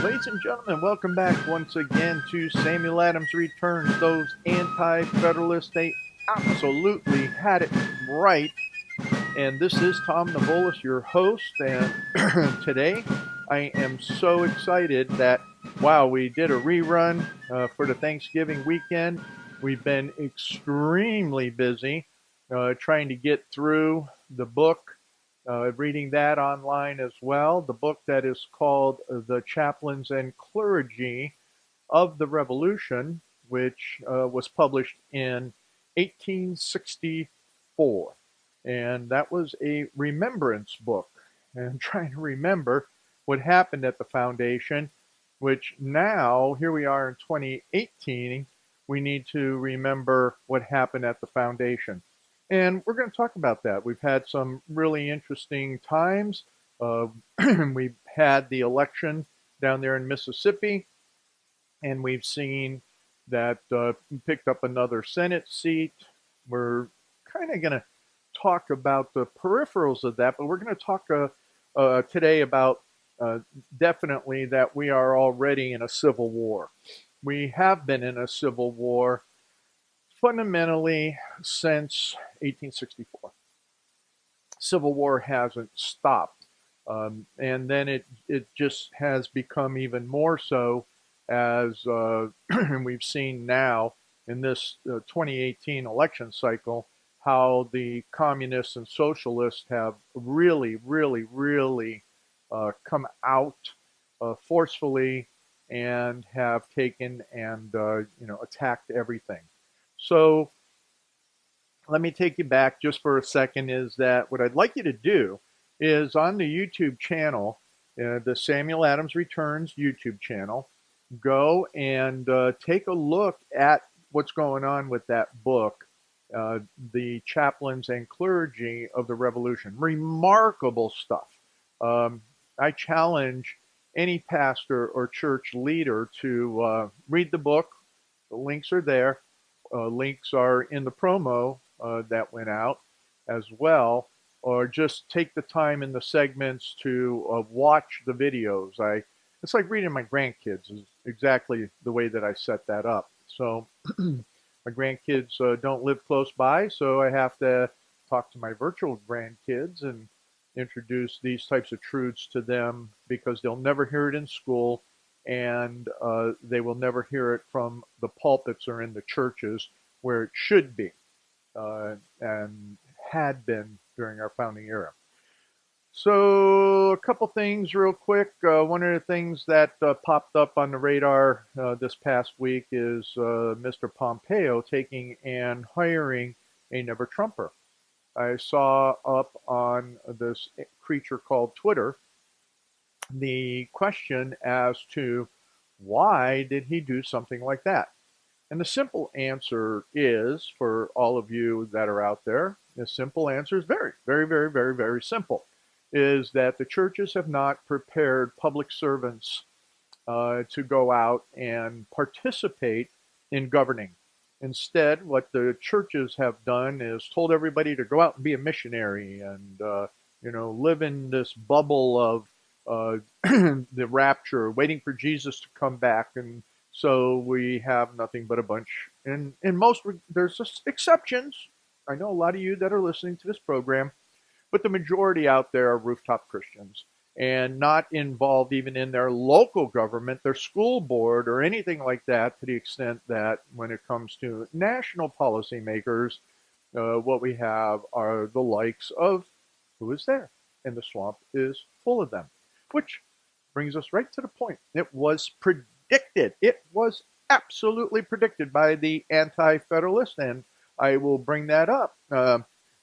Ladies and gentlemen, welcome back once again to Samuel Adams Returns. Those anti-federalists, they absolutely had it right. And this is Tom Navolis, your host. And today I am so excited that, wow, we did a rerun for the Thanksgiving weekend. We've been extremely busy trying to get through the book, reading that online as well. The book that is called The Chaplains and Clergy of the Revolution, which was published in 1864. And that was a remembrance book. And I'm trying to remember what happened at the foundation, which now, here we are in 2018, we need to remember what happened at the foundation. And we're going to talk about that. We've had some really interesting times. Uh, we've had the election down there in Mississippi, and we've seen that picked up another Senate seat. We're kind of going to talk about the peripherals of that, but we're going to talk today about definitely that we are already in a civil war. We have been in a civil war fundamentally since 1864. Civil War hasn't stopped. And then it just has become even more so as we've seen now in this 2018 election cycle, how the communists and socialists have really come out forcefully and have taken and attacked everything. So let me take you back just for a second. Is that what I'd like you to do is on the YouTube channel, the Samuel Adams Returns YouTube channel, go and take a look at what's going on with that book, The Chaplains and Clergy of the Revolution. Remarkable stuff. I challenge any pastor or church leader to read the book. The links are there. Links are in the promo that went out as well, or just take the time in the segments to watch the videos. It's like reading my grandkids is exactly the way that I set that up. So my grandkids don't live close by, so I have to talk to my virtual grandkids and introduce these types of truths to them because they'll never hear it in school, and they will never hear it from the pulpits or in the churches where it should be and had been during our founding era. So a couple things real quick. One of the things that popped up on the radar this past week is Mr. Pompeo taking and hiring a never Trumper. I saw up on this creature called Twitter the question as to why did he do something like that? And the simple answer is, for all of you that are out there, the simple answer is very simple, is that the churches have not prepared public servants to go out and participate in governing. Instead, what the churches have done is told everybody to go out and be a missionary and, live in this bubble of the rapture, waiting for Jesus to come back. And so we have nothing but a bunch. And in most, there's just exceptions. I know a lot of you that are listening to this program, but the majority out there are rooftop Christians and not involved even in their local government, their school board, or anything like that, to the extent that when it comes to national policymakers, what we have are the likes of who is there, and the swamp is full of them, which brings us right to the point. It was predicted. It was absolutely predicted by the Anti-federalists, and I will bring that up.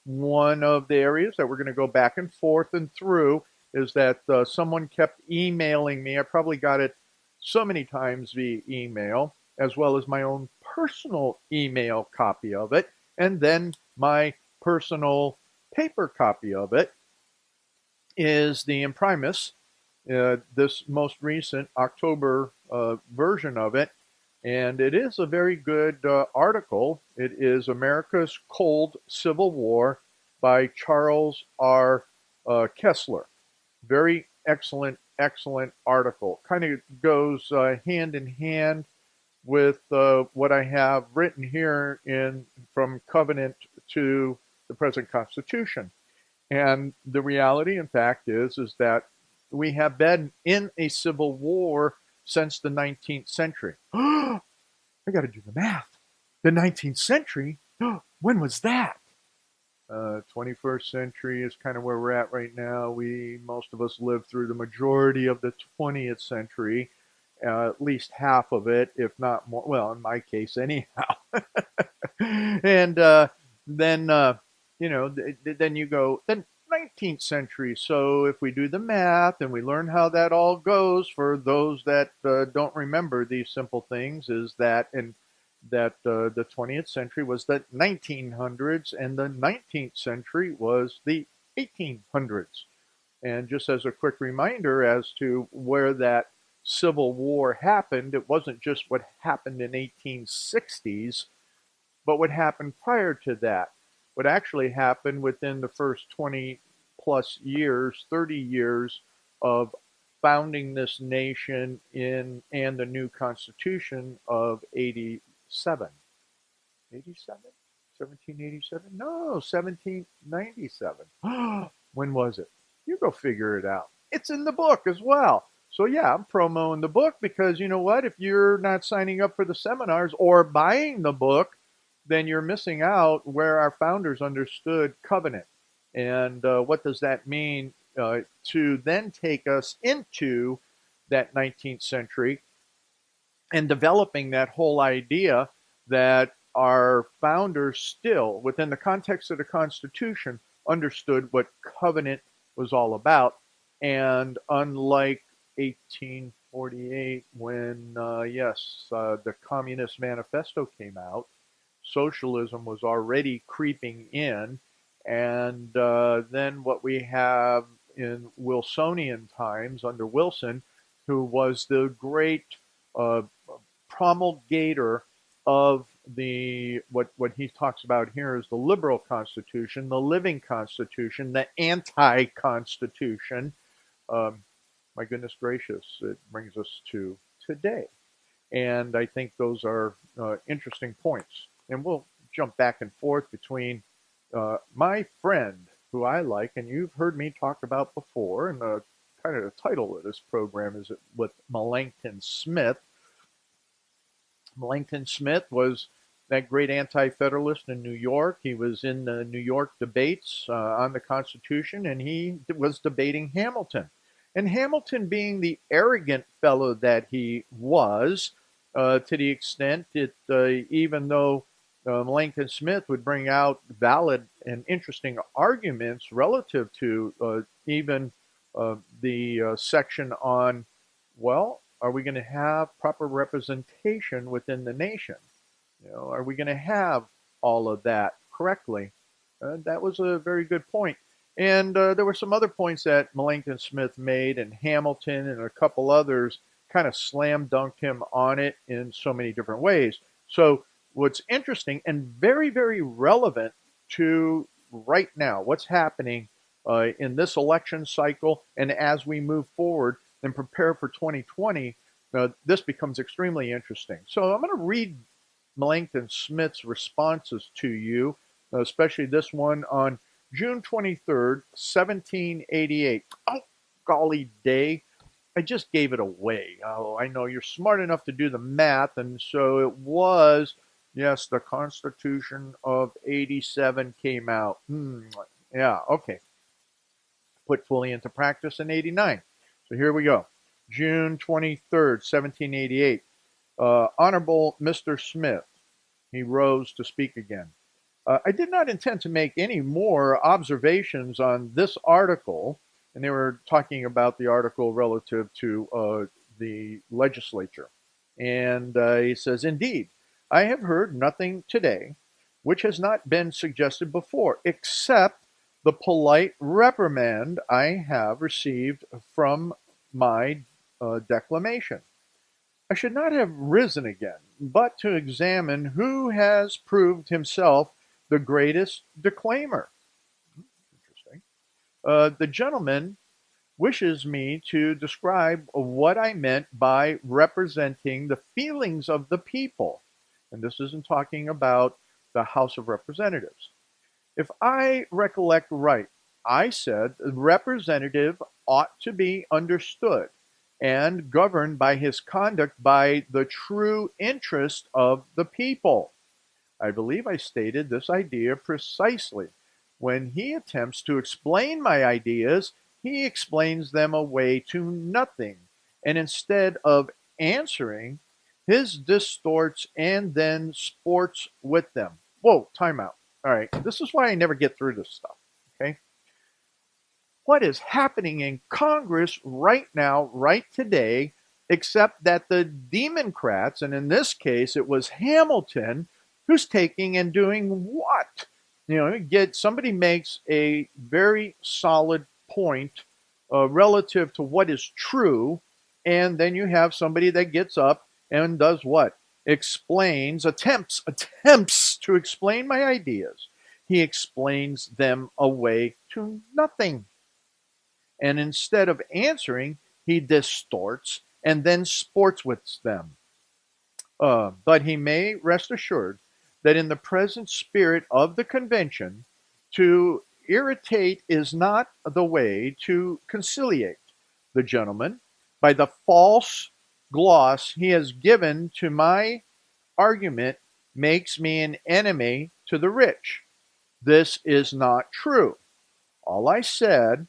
One of the areas that we're going to go back and forth and through is that someone kept emailing me. I probably got it so many times via email, as well as my own personal email copy of it, and then my personal paper copy of it is the Imprimis, this most recent October version of it. And it is a very good article. It is America's Cold Civil War by Charles R. Kessler. Very excellent excellent article. Kind of goes hand in hand with what I have written here in from covenant to the present Constitution. And the reality, in fact, is that we have been in a civil war since the 19th century. I got to do the math. The 19th century? When was that? 21st century is kind of where we're at right now. Most of us lived through the majority of the 20th century, at least half of it, if not more. Well, in my case, anyhow. And then, then you go, then 19th century. So if we do the math and we learn how that all goes, for those that don't remember these simple things, is that the 20th century was the 1900s and the 19th century was the 1800s. And just as a quick reminder as to where that Civil War happened, it wasn't just what happened in 1860s, but what happened prior to that. What actually happened within the first 20 plus years, 30 years of founding this nation and the new Constitution of 87. 87? 1787? No, 1797. When was it? You go figure it out. It's in the book as well. So yeah, I'm promoting the book because you know what? If you're not signing up for the seminars or buying the book, then you're missing out where our founders understood covenant. And what does that mean to then take us into that 19th century and developing that whole idea that our founders still, within the context of the Constitution, understood what covenant was all about. And unlike 1848, when, the Communist Manifesto came out, socialism was already creeping in. And then what we have in Wilsonian times under Wilson, who was the great promulgator of what he talks about here is the liberal constitution, the living constitution, the anti-constitution. My goodness gracious, it brings us to today. And I think those are interesting points. And we'll jump back and forth between my friend, who I like, and you've heard me talk about before, and kind of the title of this program is with Melancton Smith. Melancton Smith was that great anti-federalist in New York. He was in the New York debates on the Constitution, and he was debating Hamilton. And Hamilton, being the arrogant fellow that he was, to the extent that even though Melancton Smith would bring out valid and interesting arguments relative to even the section on, well, are we going to have proper representation within the nation? Are we going to have all of that correctly? That was a very good point. And there were some other points that Melancton Smith made, and Hamilton and a couple others kind of slam dunked him on it in so many different ways. So what's interesting and very, very relevant to right now, what's happening in this election cycle, and as we move forward and prepare for 2020, this becomes extremely interesting. So I'm going to read Melancton Smith's responses to you, especially this one on June 23rd, 1788. Oh, golly day. I just gave it away. Oh, I know you're smart enough to do the math, and so it was, yes, the Constitution of 87 came out. Yeah, okay. Put fully into practice in 89. So here we go. June 23rd, 1788. Honorable Mr. Smith, he rose to speak again. I did not intend to make any more observations on this article, and they were talking about the article relative to the legislature. And he says, indeed, I have heard nothing today which has not been suggested before, except the polite reprimand I have received from my declamation. I should not have risen again, but to examine who has proved himself the greatest declaimer. Interesting. The gentleman wishes me to describe what I meant by representing the feelings of the people. And this isn't talking about the House of Representatives. If I recollect right, I said the representative ought to be understood and governed by his conduct by the true interest of the people. I believe I stated this idea precisely. When he attempts to explain my ideas, he explains them away to nothing. And instead of answering, his distorts and then sports with them. Whoa, time out. All right, this is why I never get through this stuff. Okay. What is happening in Congress right now, right today, except that the Democrats, and in this case it was Hamilton, who's taking and doing what? Somebody makes a very solid point relative to what is true, and then you have somebody that gets up and does what? Attempts to explain my ideas. He explains them away to nothing. And instead of answering, he distorts and then sports with them. But he may rest assured that in the present spirit of the convention, to irritate is not the way to conciliate. The gentleman, by the false gloss he has given to my argument, makes me an enemy to the rich. This is not true. All I said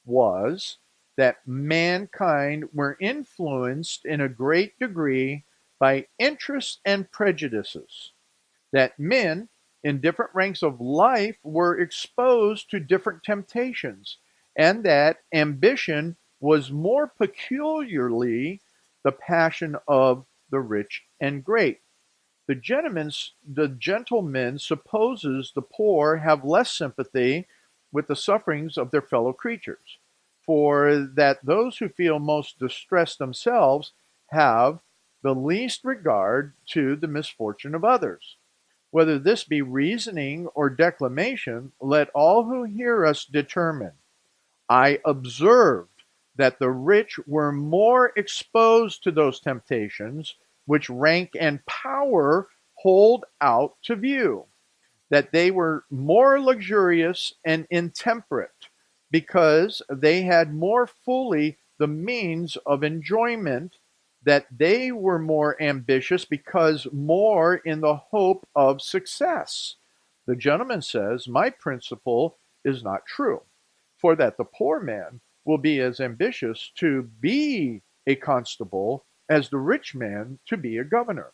was that mankind were influenced in a great degree by interests and prejudices, that men in different ranks of life were exposed to different temptations, and that ambition was more peculiarly the passion of the rich and great. The gentleman supposes the poor have less sympathy with the sufferings of their fellow creatures, for that those who feel most distressed themselves have the least regard to the misfortune of others. Whether this be reasoning or declamation, let all who hear us determine. I observed that the rich were more exposed to those temptations which rank and power hold out to view, that they were more luxurious and intemperate, because they had more fully the means of enjoyment, that they were more ambitious because more in the hope of success. The gentleman says, my principle is not true, for that the poor man will be as ambitious to be a constable as the rich man to be a governor.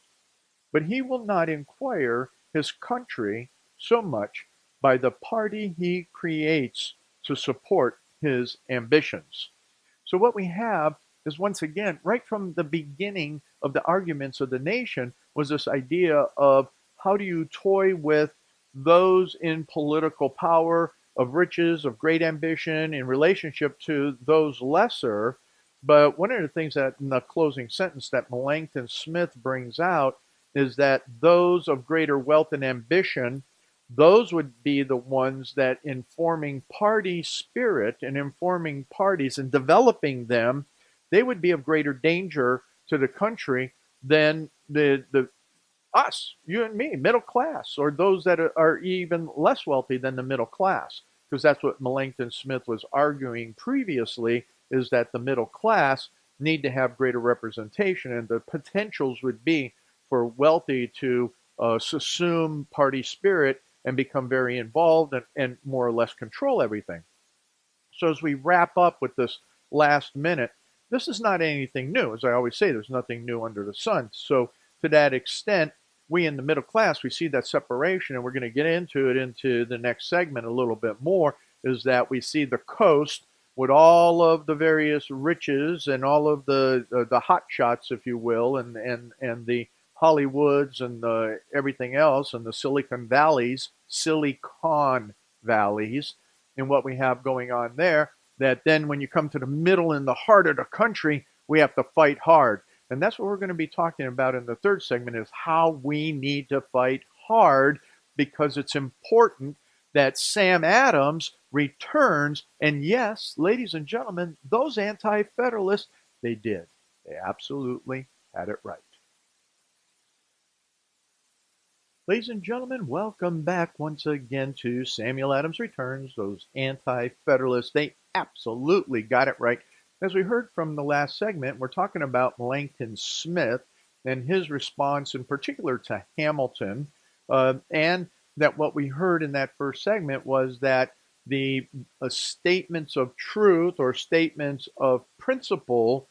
But he will not inquire his country so much by the party he creates to support his ambitions. So what we have is, once again, right from the beginning of the arguments of the nation, was this idea of how do you toy with those in political power, of riches, of great ambition, in relationship to those lesser. But one of the things that in the closing sentence that Melancton Smith brings out is that those of greater wealth and ambition, those would be the ones that, in forming party spirit and in forming parties and developing them, they would be of greater danger to the country than the us, you and me, middle class, or those that are even less wealthy than the middle class. Because that's what Melancton Smith was arguing previously, is that the middle class need to have greater representation, and the potentials would be for wealthy to assume party spirit and become very involved and more or less control everything. So as we wrap up with this last minute, this is not anything new. As I always say, there's nothing new under the sun. So to that extent, we in the middle class, we see that separation, and we're going to get into it into the next segment a little bit more, is that we see the coast with all of the various riches and all of the hot shots, if you will, and the Hollywoods and the everything else, and the Silicon Valleys, and what we have going on there, that then when you come to the middle and the heart of the country, we have to fight hard. And that's what we're going to be talking about in the third segment, is how we need to fight hard, because it's important that Sam Adams returns. And yes, ladies and gentlemen, those anti-federalists, they did. They absolutely had it right. Ladies and gentlemen, welcome back once again to Samuel Adams Returns. Those anti-federalists, they absolutely got it right. As we heard from the last segment, we're talking about Melancton Smith and his response in particular to Hamilton. And that what we heard in that first segment was that the statements of truth or statements of principle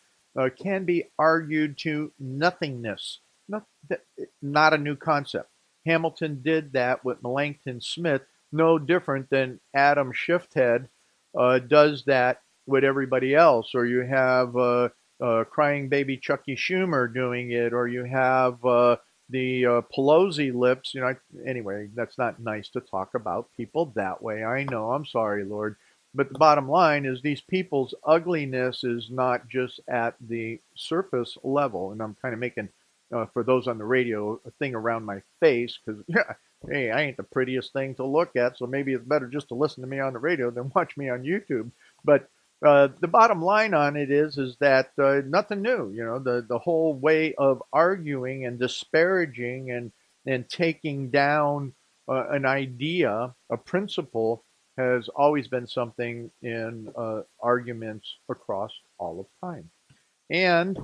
can be argued to nothingness. Not a new concept. Hamilton did that with Melancton Smith, no different than Adam Shifthead does that with everybody else. Or you have crying baby Chucky Schumer doing it, or you have the Pelosi lips. Anyway, that's not nice to talk about people that way. I know, I'm sorry, Lord. But the bottom line is these people's ugliness is not just at the surface level. And I'm kind of making for those on the radio, a thing around my face, because hey, I ain't the prettiest thing to look at, so maybe it's better just to listen to me on the radio than watch me on YouTube. But the bottom line on it is that nothing new. The whole way of arguing and disparaging and taking down an idea, a principle, has always been something in arguments across all of time. And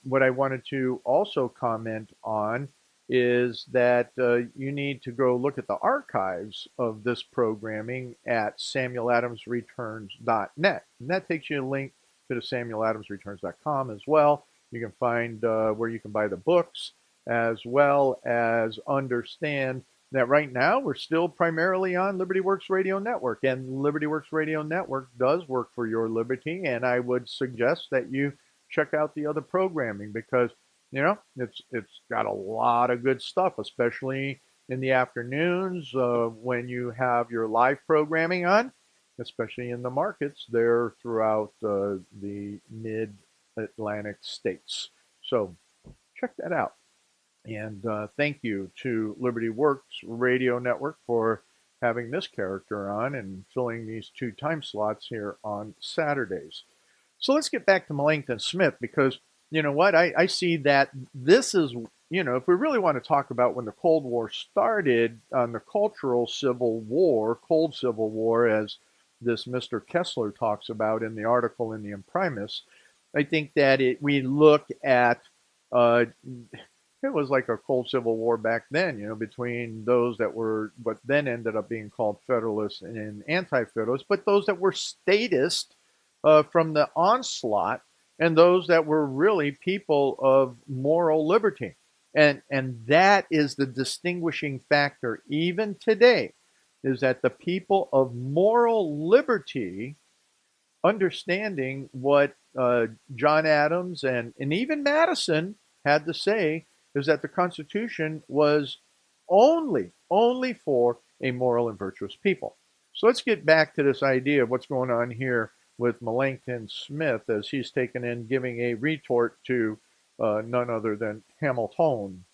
what I wanted to also comment on is that you need to go look at the archives of this programming at samueladamsreturns.net. And that takes you a link to the samueladamsreturns.com as well. You can find where you can buy the books, as well as understand that right now we're still primarily on Liberty Works Radio Network. And Liberty Works Radio Network does work for your liberty. And I would suggest that you check out the other programming, because it's got a lot of good stuff, especially in the afternoons when you have your live programming on, especially in the markets there throughout the mid-Atlantic states. So check that out. And thank you to Liberty Works Radio Network for having this character on and filling these 2 time slots here on Saturdays. So let's get back to Melancton Smith, because you know what? I see that this is, if we really want to talk about when the Cold War started on the cultural civil war, Cold Civil War, as this Mr. Kessler talks about in the article in the Imprimis, I think that we look at, it was like a Cold Civil War back then, between those that were what then ended up being called Federalists and Anti-federalists, but those that were statist from the onslaught, and those that were really people of moral liberty. And that is the distinguishing factor even today, is that the people of moral liberty, understanding what John Adams and even Madison had to say, is that the Constitution was only for a moral and virtuous people. So let's get back to this idea of what's going on here with Melancton Smith, as he's taken in giving a retort to none other than Hamilton.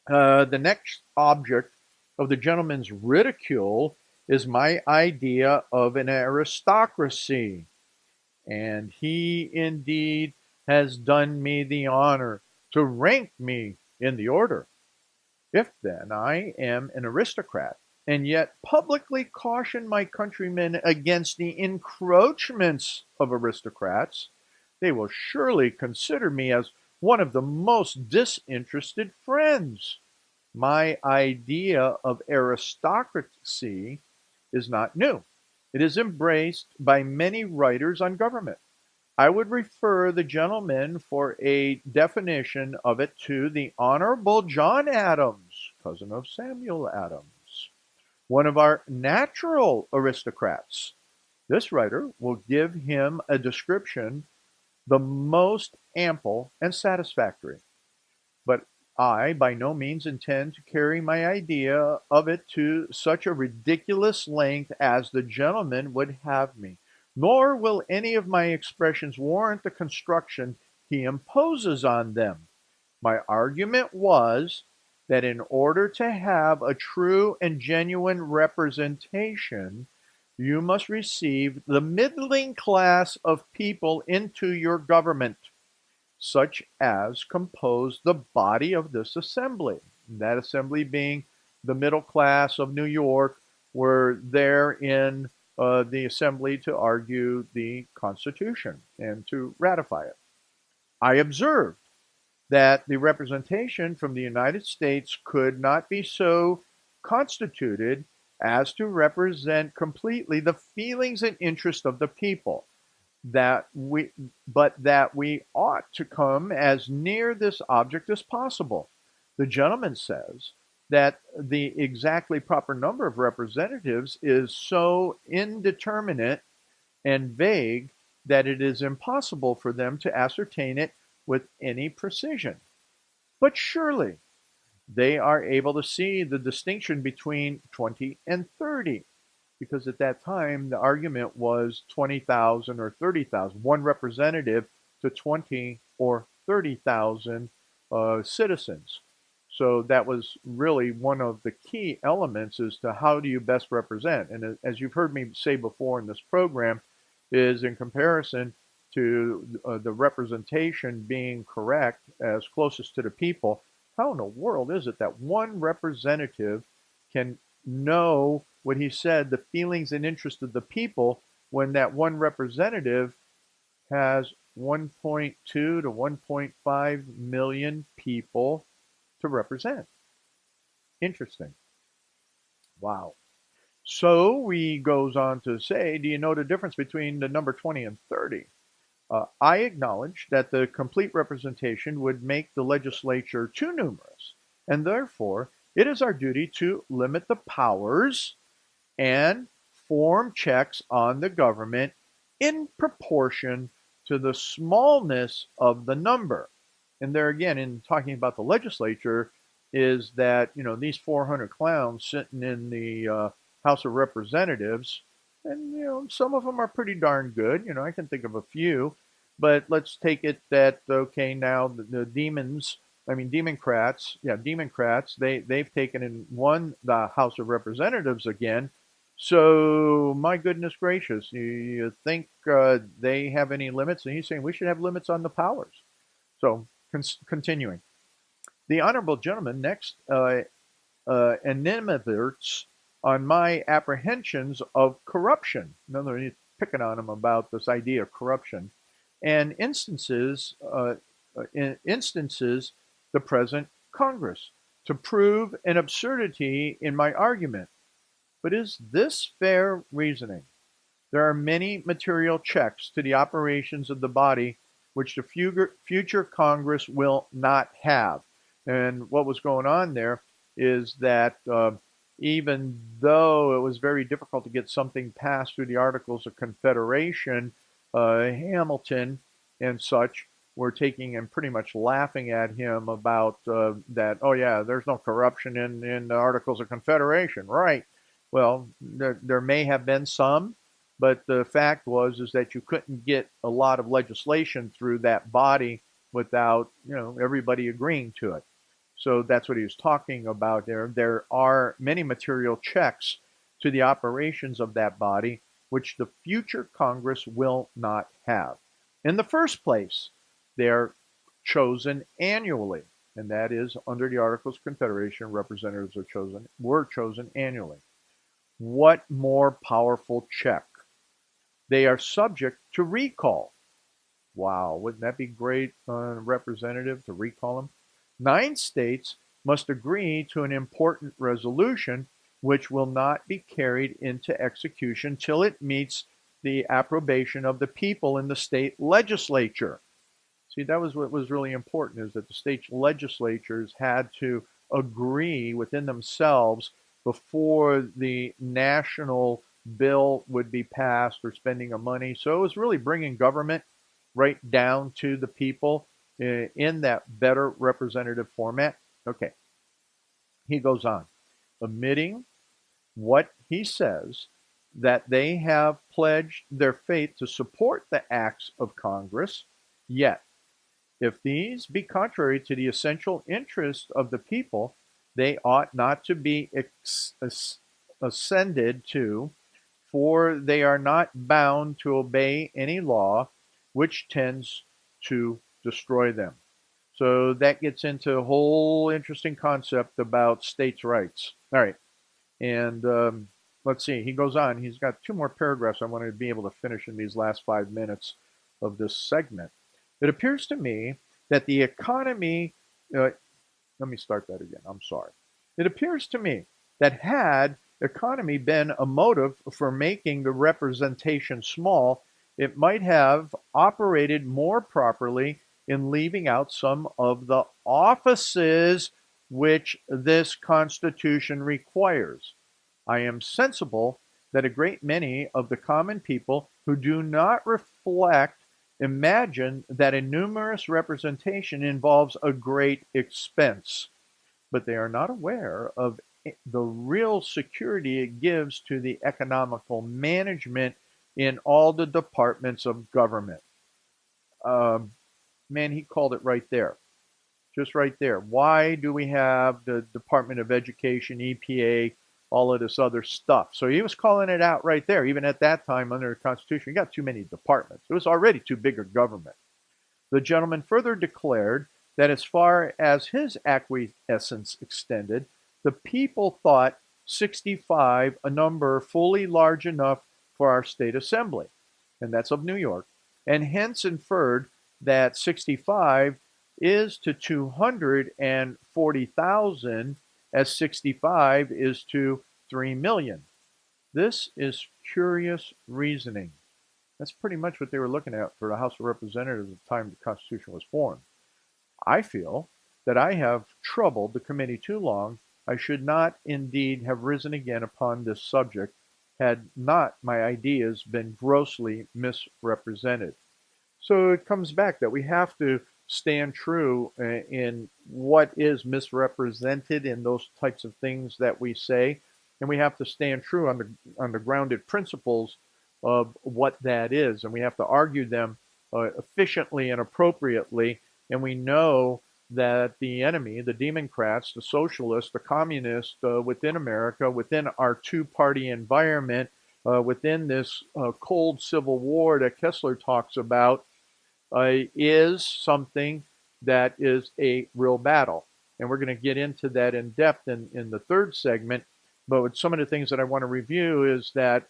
The next object of the gentleman's ridicule is my idea of an aristocracy. And he indeed has done me the honor to rank me in the order. If then I am an aristocrat, and yet publicly caution my countrymen against the encroachments of aristocrats, they will surely consider me as one of the most disinterested friends. My idea of aristocracy is not new. It is embraced by many writers on government. I would refer the gentleman for a definition of it to the Honorable John Adams, cousin of Samuel Adams, one of our natural aristocrats. This writer will give him a description the most ample and satisfactory. But I by no means intend to carry my idea of it to such a ridiculous length as the gentleman would have me, nor will any of my expressions warrant the construction he imposes on them. My argument was that in order to have a true and genuine representation, you must receive the middling class of people into your government, such as compose the body of this assembly. That assembly being the middle class of New York, were there in the assembly to argue the Constitution and to ratify it. I observed that the representation from the United States could not be so constituted as to represent completely the feelings and interests of the people, that we but that we ought to come as near this object as possible. The gentleman says that the exactly proper number of representatives is so indeterminate and vague that it is impossible for them to ascertain it with any precision. But surely they are able to see the distinction between 20 and 30, because at that time the argument was 20,000 or 30,000, one representative to 20 or 30,000 citizens. So that was really one of the key elements as to how do you best represent. And as you've heard me say before in this program, is in comparison to the representation being correct as closest to the people, how in the world is it that one representative can know what he said, the feelings and interests of the people, when that one representative has 1.2 to 1.5 million people to represent? Interesting. Wow. So he goes on to say, do you know the difference between the number 20 and 30? I acknowledge that the complete representation would make the legislature too numerous, and therefore it is our duty to limit the powers and form checks on the government in proportion to the smallness of the number. And there again, in talking about the legislature, is that, these 400 clowns sitting in the House of Representatives, and some of them are pretty darn good. I can think of a few, but let's take it that, okay, now the Democrats, they've taken and won the House of Representatives again. So my goodness gracious, you think they have any limits? And he's saying we should have limits on the powers. So continuing, the honorable gentleman next animadverts on my apprehensions of corruption. In other words, he's picking on him about this idea of corruption, and instances the present Congress to prove an absurdity in my argument. But is this fair reasoning? There are many material checks to the operations of the body which the future Congress will not have. And what was going on there is that even though it was very difficult to get something passed through the Articles of Confederation, Hamilton and such were taking and pretty much laughing at him about that, oh yeah, there's no corruption in the Articles of Confederation, right? Well, there may have been some, but the fact is that you couldn't get a lot of legislation through that body without, everybody agreeing to it. So that's what he was talking about there. There are many material checks to the operations of that body, which the future Congress will not have. In the first place, they're chosen annually, and that is under the Articles of Confederation, representatives were chosen annually. What more powerful check? They are subject to recall. Wow, wouldn't that be great on a representative to recall them? 9 states must agree to an important resolution which will not be carried into execution till it meets the approbation of the people in the state legislature. See, that was what was really important, is that the state legislatures had to agree within themselves before the national bill would be passed for spending of money. So it was really bringing government right down to the people in that better representative format. Okay, he goes on, admitting what he says, that they have pledged their faith to support the acts of Congress, yet if these be contrary to the essential interest of the people, they ought not to be ascended to, for they are not bound to obey any law which tends to destroy them. So that gets into a whole interesting concept about states' rights. All right. And let's see, he goes on. He's got two more paragraphs I wanted to be able to finish in these last 5 minutes of this segment. It appears to me that the economy, let me start that again. I'm sorry. It appears to me that had economy been a motive for making the representation small, it might have operated more properly in leaving out some of the offices which this Constitution requires. I am sensible that a great many of the common people who do not reflect imagine that a numerous representation involves a great expense, but they are not aware of the real security it gives to the economical management in all the departments of government. Man, he called it right there. Just right there. Why do we have the Department of Education, EPA, all of this other stuff? So he was calling it out right there. Even at that time under the Constitution, you got too many departments. It was already too big a government. The gentleman further declared that as far as his acquiescence extended, the people thought 65 a number fully large enough for our state assembly, and that's of New York, and hence inferred that 65 is to 240,000 as 65 is to 3 million. This is curious reasoning. That's pretty much what they were looking at for the House of Representatives at the time the Constitution was formed. I feel that I have troubled the committee too long. I should not indeed have risen again upon this subject had not my ideas been grossly misrepresented. So it comes back that we have to stand true in what is misrepresented in those types of things that we say, and we have to stand true on the grounded principles of what that is, and we have to argue them efficiently and appropriately. And we know that the enemy, the Democrats, the socialists, the communists within America, within our two-party environment, within this cold civil war that Kessler talks about, is something that is a real battle. And we're going to get into that in depth in the third segment. But some of the things that I want to review is that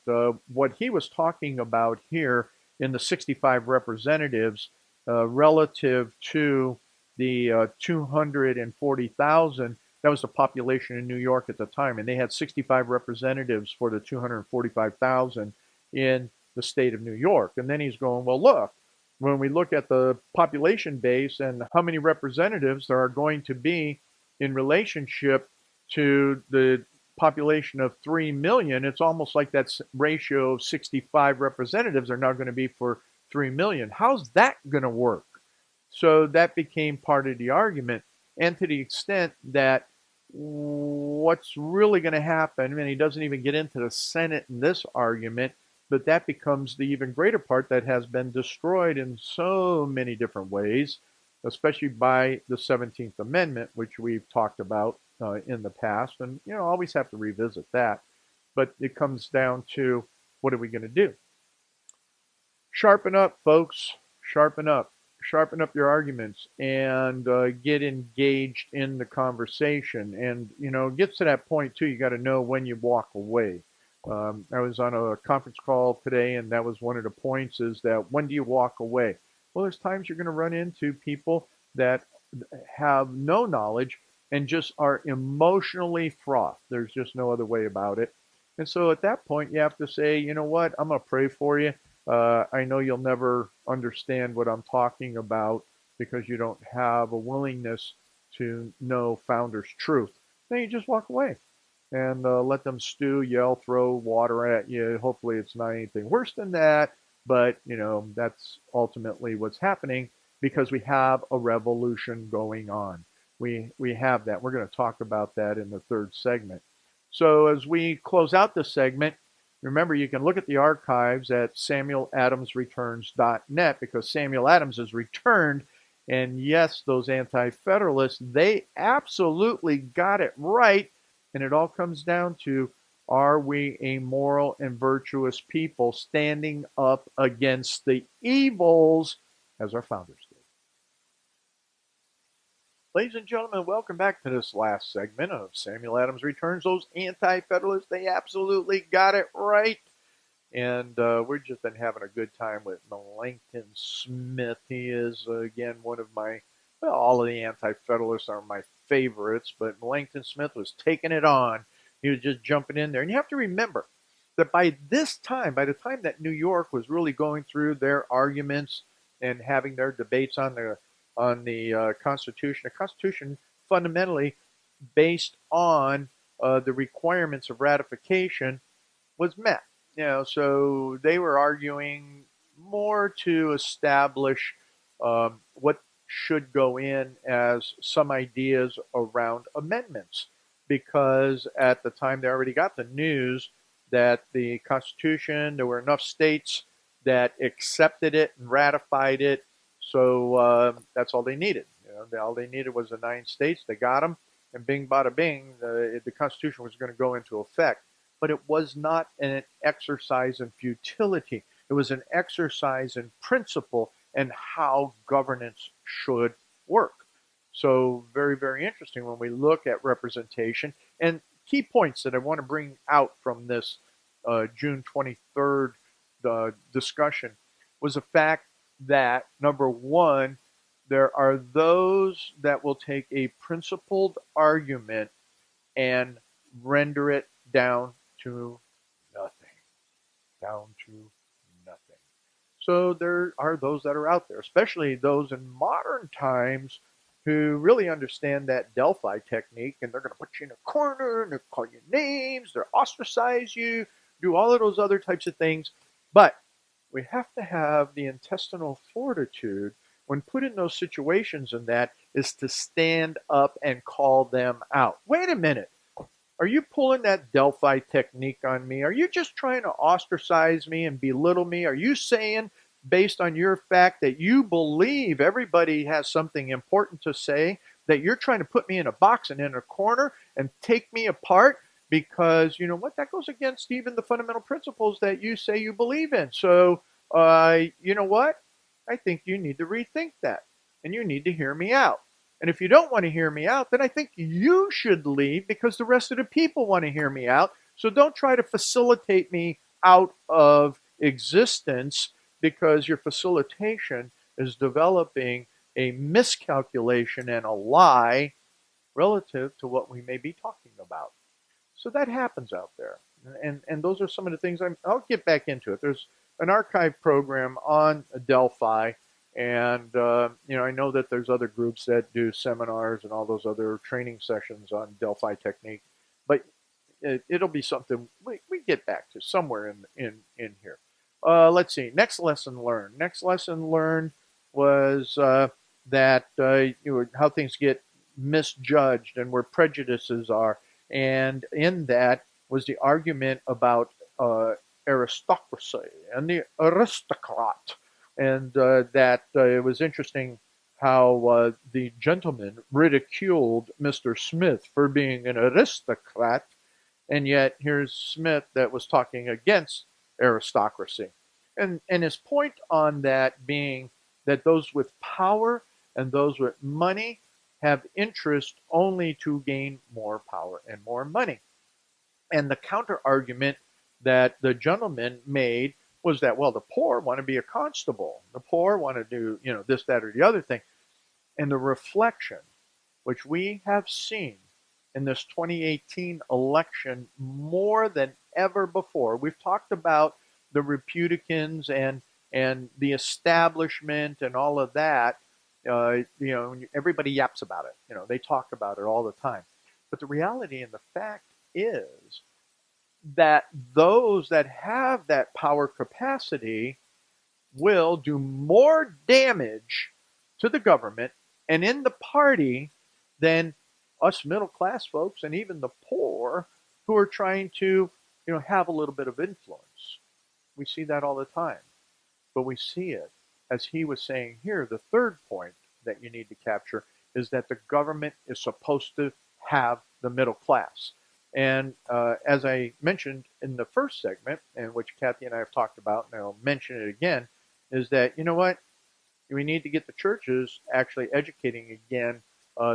what he was talking about here in the 65 representatives relative to the 240,000, that was the population in New York at the time. And they had 65 representatives for the 245,000 in the state of New York. And then he's going, well, look, when we look at the population base and how many representatives there are going to be in relationship to the population of 3 million, it's almost like that ratio of 65 representatives are now going to be for 3 million. How's that going to work? So that became part of the argument. And to the extent that what's really going to happen, and he doesn't even get into the Senate in this argument, but that becomes the even greater part that has been destroyed in so many different ways, especially by the 17th Amendment, which we've talked about in the past. And, always have to revisit that. But it comes down to, what are we going to do? Sharpen up, folks. Sharpen up. Sharpen up your arguments and get engaged in the conversation. And, it gets to that point, too. You got to know when you walk away. I was on a conference call today, and that was one of the points, is that when do you walk away? Well, there's times you're going to run into people that have no knowledge and just are emotionally fraught. There's just no other way about it. And so at that point, you have to say, you know what, I'm going to pray for you. I know you'll never understand what I'm talking about because you don't have a willingness to know Founder's truth. Then you just walk away and let them stew, yell, throw water at you. Hopefully it's not anything worse than that, but that's ultimately what's happening because we have a revolution going on. We have that. We're going to talk about that in the third segment. So as we close out this segment, remember you can look at the archives at samueladamsreturns.net because Samuel Adams is returned And yes, those anti-federalists, they absolutely got it right. And it all comes down to, are we a moral and virtuous people standing up against the evils as our founders did? Ladies and gentlemen, welcome back to this last segment of Samuel Adams Returns. Those anti-federalists, they absolutely got it right. And we've just been having a good time with Melancton Smith. He is, again, one of my, well, all of the Anti-Federalists are my favorites, but Melancton Smith was taking it on. He was just jumping in there. And you have to remember that by this time, by the time that New York was really going through their arguments and having their debates on the Constitution, the Constitution fundamentally based on the requirements of ratification was met. So they were arguing more to establish what should go in as some ideas around amendments, because at the time they already got the news that the Constitution, there were enough states that accepted it and ratified it, so that's all they needed. All they needed was the 9 states. They got them, and bing, bada, bing, the Constitution was going to go into effect. But it was not an exercise in futility. It was an exercise in principle and how governance should work. So very, very interesting when we look at representation. And key points that I want to bring out from this June 23rd discussion was the fact that, number one, there are those that will take a principled argument and render it down to nothing. Down to nothing. So there are those that are out there, especially those in modern times who really understand that Delphi technique, and they're going to put you in a corner and they'll call you names, they'll ostracize you, do all of those other types of things. But we have to have the intestinal fortitude when put in those situations, and that is to stand up and call them out. Wait a minute. Are you pulling that Delphi technique on me? Are you just trying to ostracize me and belittle me? Are you saying, based on your fact that you believe everybody has something important to say, that you're trying to put me in a box and in a corner and take me apart? Because, you know what, that goes against even the fundamental principles that you say you believe in. So, you know what? I think you need to rethink that, and you need to hear me out. And if you don't want to hear me out, then I think you should leave, because the rest of the people want to hear me out. So don't try to facilitate me out of existence, because your facilitation is developing a miscalculation and a lie relative to what we may be talking about. So that happens out there. And those are some of the things I'll get back into it. There's an archive program on Delphi. And, I know that there's other groups that do seminars and all those other training sessions on Delphi technique, but it'll be something we get back to somewhere in here. Let's see. Next lesson learned. Next lesson learned was that how things get misjudged and where prejudices are. And in that was the argument about aristocracy and the aristocrat. And that it was interesting how the gentleman ridiculed Mr. Smith for being an aristocrat, and yet here's Smith that was talking against aristocracy. And his point on that being that those with power and those with money have interest only to gain more power and more money. And the counter argument that the gentleman made was that, well, the poor want to be a constable. The poor want to do, this, that, or the other thing. And the reflection, which we have seen in this 2018 election more than ever before. We've talked about the Republicans and the establishment and all of that. Everybody yaps about it. They talk about it all the time. But the reality and the fact is that those that have that power capacity will do more damage to the government and in the party than us middle class folks and even the poor who are trying to, have a little bit of influence. We see that all the time. But we see it, as he was saying here, the third point, that you need to capture is that the government is supposed to have the middle class. And as I mentioned in the first segment, and which Kathy and I have talked about, and I'll mention it again, is that, you know what? We need to get the churches actually educating again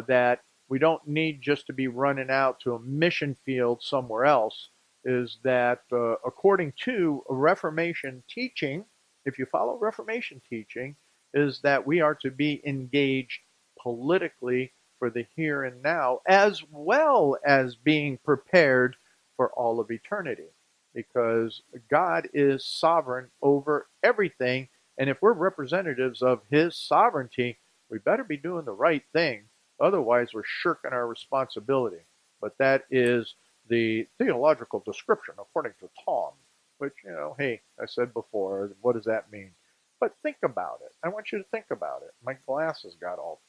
that we don't need just to be running out to a mission field somewhere else. Is that according to Reformation teaching, if you follow Reformation teaching, is that we are to be engaged politically for the here and now, as well as being prepared for all of eternity. Because God is sovereign over everything, and if we're representatives of His sovereignty, we better be doing the right thing. Otherwise, we're shirking our responsibility. But that is the theological description according to Tom, which, hey, I said before, what does that mean? But think about it. I want you to think about it. My glasses got all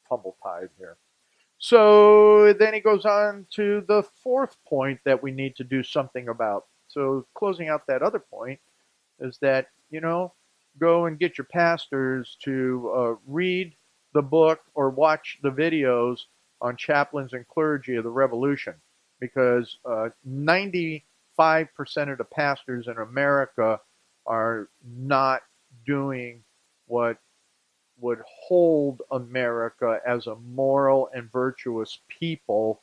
tumble-tied here. So then he goes on to the fourth point that we need to do something about. So closing out that other point is that, go and get your pastors to read the book or watch the videos on Chaplains and Clergy of the Revolution, because 95% of the pastors in America are not doing what would hold America as a moral and virtuous people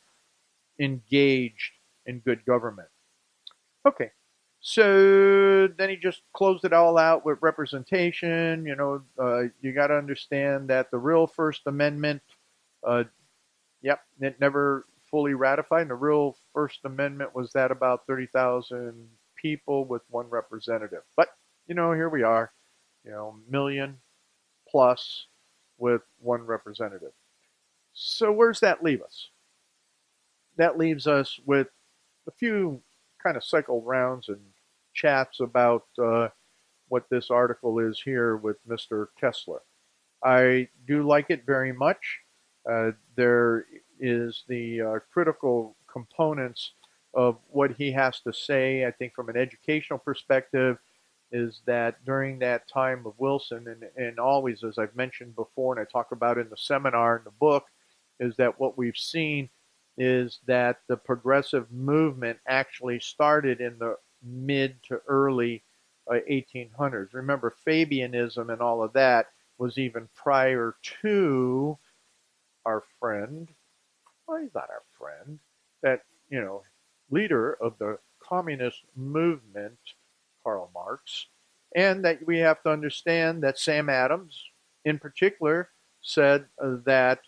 engaged in good government. Okay, so then he just closed it all out with representation. You got to understand that the real First Amendment, it never fully ratified. And the real First Amendment was that about 30,000 people with one representative. But, here we are, million plus with one representative. So where's that leave us? That leaves us with a few kind of cycle rounds and chats about what this article is here with Mr. Kessler. I do like it very much. There is the critical components of what he has to say. I think from an educational perspective is that during that time of Wilson, and always, as I've mentioned before, and I talk about in the seminar in the book, is that what we've seen is that the progressive movement actually started in the mid to early 1800s. Remember, Fabianism and all of that was even prior to our friend, well, he's not our friend, that, leader of the communist movement, Karl Marx, and that we have to understand that Sam Adams, in particular, said that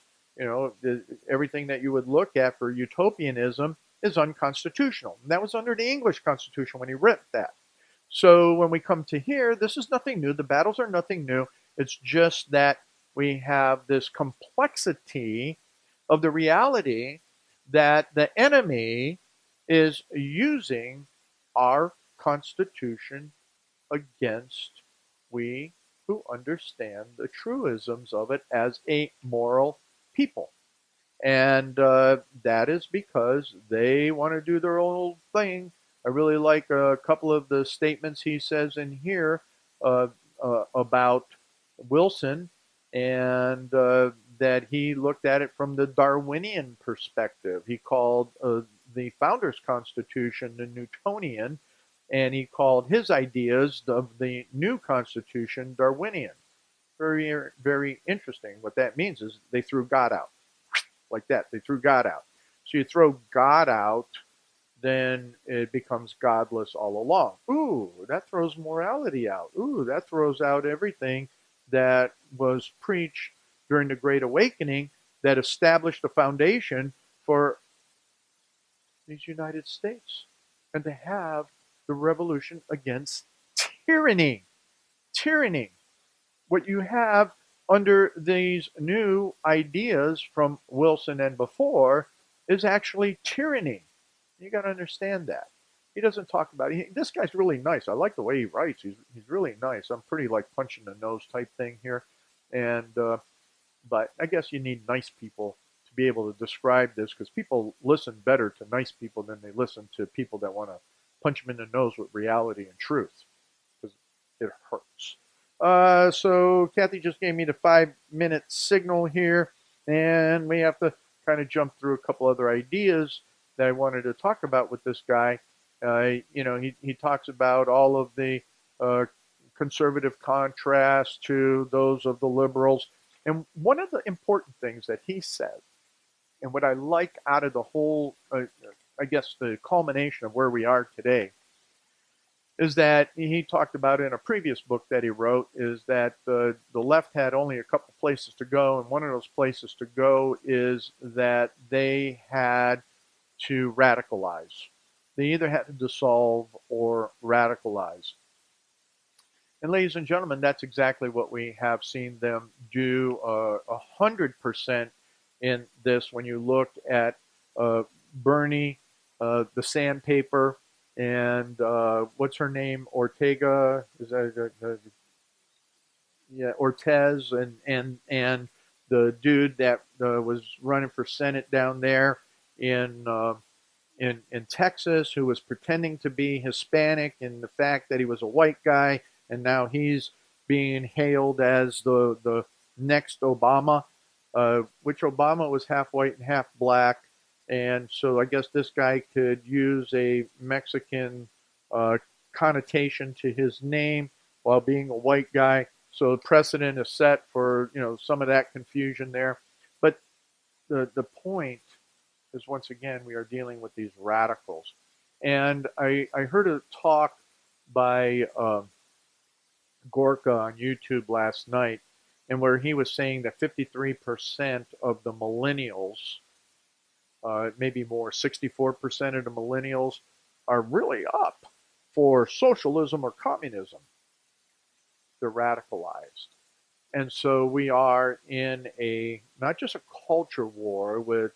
everything that you would look at for utopianism is unconstitutional. And that was under the English Constitution when he wrote that. So when we come to here, this is nothing new. The battles are nothing new. It's just that we have this complexity of the reality that the enemy is using our Constitution against we who understand the truisms of it as a moral people. And that is because they want to do their own thing. I really like a couple of the statements he says in here about Wilson, and that he looked at it from the Darwinian perspective. He called the Founders Constitution the Newtonian, and he called his ideas of the new Constitution Darwinian. Very, very interesting. What that means is they threw God out. Like that, they threw God out. So you throw God out, then it becomes godless all along. Ooh, that throws morality out. Ooh, that throws out everything that was preached during the Great Awakening that established a foundation for these United States and to have the revolution against tyranny. Tyranny. What you have under these new ideas from Wilson and before is actually tyranny. You got to understand that. He doesn't talk about it. This guy's really nice. I like the way he writes. He's really nice. I'm pretty like punch in the nose type thing here. And but I guess you need nice people to be able to describe this, because people listen better to nice people than they listen to people that want to punch them in the nose with reality and truth, because it hurts. So Kathy just gave me the 5-minute signal here, and we have to kind of jump through a couple other ideas that I wanted to talk about with this guy. He talks about all of the uh, conservative contrasts to those of the liberals. And one of the important things that he said, and what I like out of the whole, I guess, the culmination of where we are today, is that he talked about in a previous book that he wrote, is that the left had only a couple places to go, and one of those places to go is that they had to radicalize. They either had to dissolve or radicalize. And ladies and gentlemen, that's exactly what we have seen them do 100% in this. When you look at Bernie, the sandpaper, and what's her name, Ortega, is that yeah, Ortez, and the dude that was running for Senate down there in in Texas, who was pretending to be Hispanic, and the fact that he was a white guy, and now he's being hailed as the next Obama, which Obama was half white and half black, and so I guess this guy could use a Mexican uh, connotation to his name while being a white guy. So the precedent is set for some of that confusion there, but the point is, once again, we are dealing with these radicals. And I heard a talk by Gorka on YouTube last night, and where he was saying that 53% of the millennials, maybe more, 64% of the millennials are really up for socialism or communism. They're radicalized. And so we are in a not just a culture war with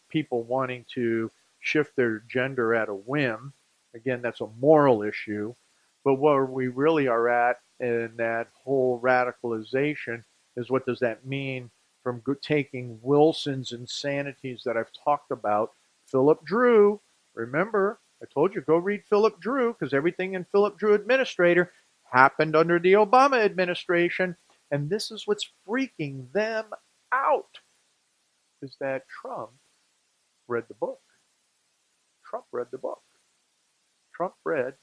people wanting to shift their gender at a whim. Again, that's a moral issue. But where we really are at in that whole radicalization is, what does that mean from taking Wilson's insanities that I've talked about? Philip Drew, remember, I told you, go read Philip Drew, because everything in Philip Drew Administrator happened under the Obama administration. And this is what's freaking them out, is that Trump read the book. Trump read the book. Trump read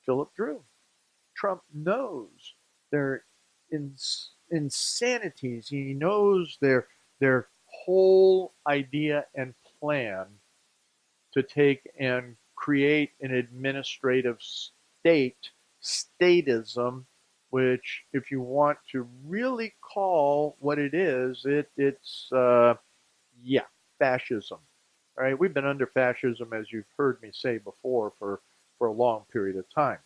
Philip Drew. Trump knows their insanities. He knows their whole idea and plan to take and create an administrative state, statism, which, if you want to really call what it is, it's fascism. All right, we've been under fascism, as you've heard me say before, for a long period of time.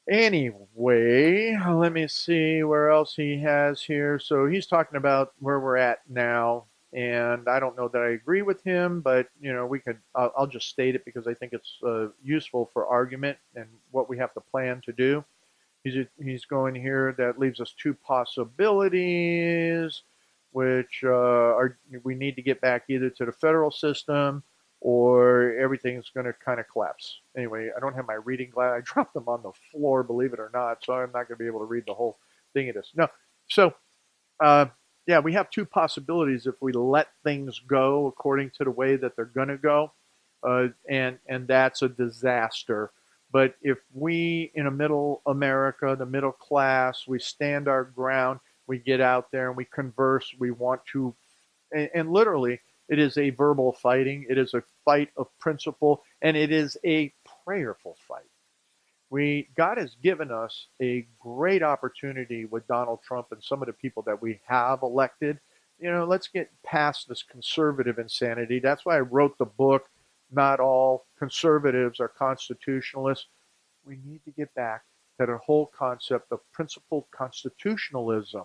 Anyway, let me see where else he has here. So he's talking about where we're at now, and I don't know that I agree with him, but we could. I'll just state it because I think it's useful for argument and what we have to plan to do. He's going here. That leaves us two possibilities, which are, we need to get back either to the federal system, or everything's going to kind of collapse. Anyway, I don't have my reading glass. I dropped them on the floor, believe it or not, so I'm not going to be able to read the whole thing of this. No. So, yeah, we have two possibilities if we let things go according to the way that they're going to go, and that's a disaster. But if we, in a middle America, the middle class, we stand our ground, we get out there and we converse, we want to, and literally, it is a verbal fighting. It is a fight of principle, and it is a prayerful fight. God has given us a great opportunity with Donald Trump and some of the people that we have elected. Let's get past this conservative insanity. That's why I wrote the book, Not All Conservatives Are Constitutionalists. We need to get back to the whole concept of principled constitutionalism.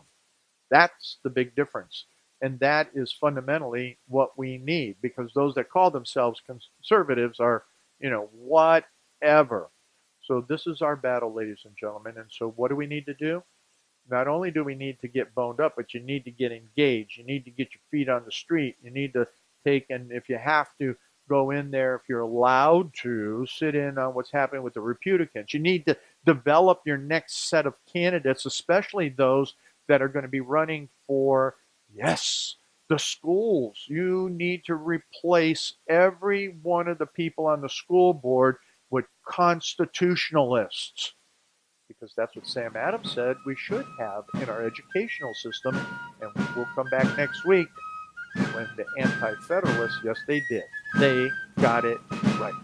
That's the big difference. And that is fundamentally what we need, because those that call themselves conservatives are, whatever. So this is our battle, ladies and gentlemen. And so what do we need to do? Not only do we need to get boned up, but you need to get engaged. You need to get your feet on the street. You need to take, and if you have to, go in there, if you're allowed to, sit in on what's happening with the Republicans. You need to develop your next set of candidates, especially those that are going to be running for, yes, the schools. You need to replace every one of the people on the school board with constitutionalists, because that's what Sam Adams said we should have in our educational system. And we'll come back next week when the Anti-federalists, yes, they did. They got it right.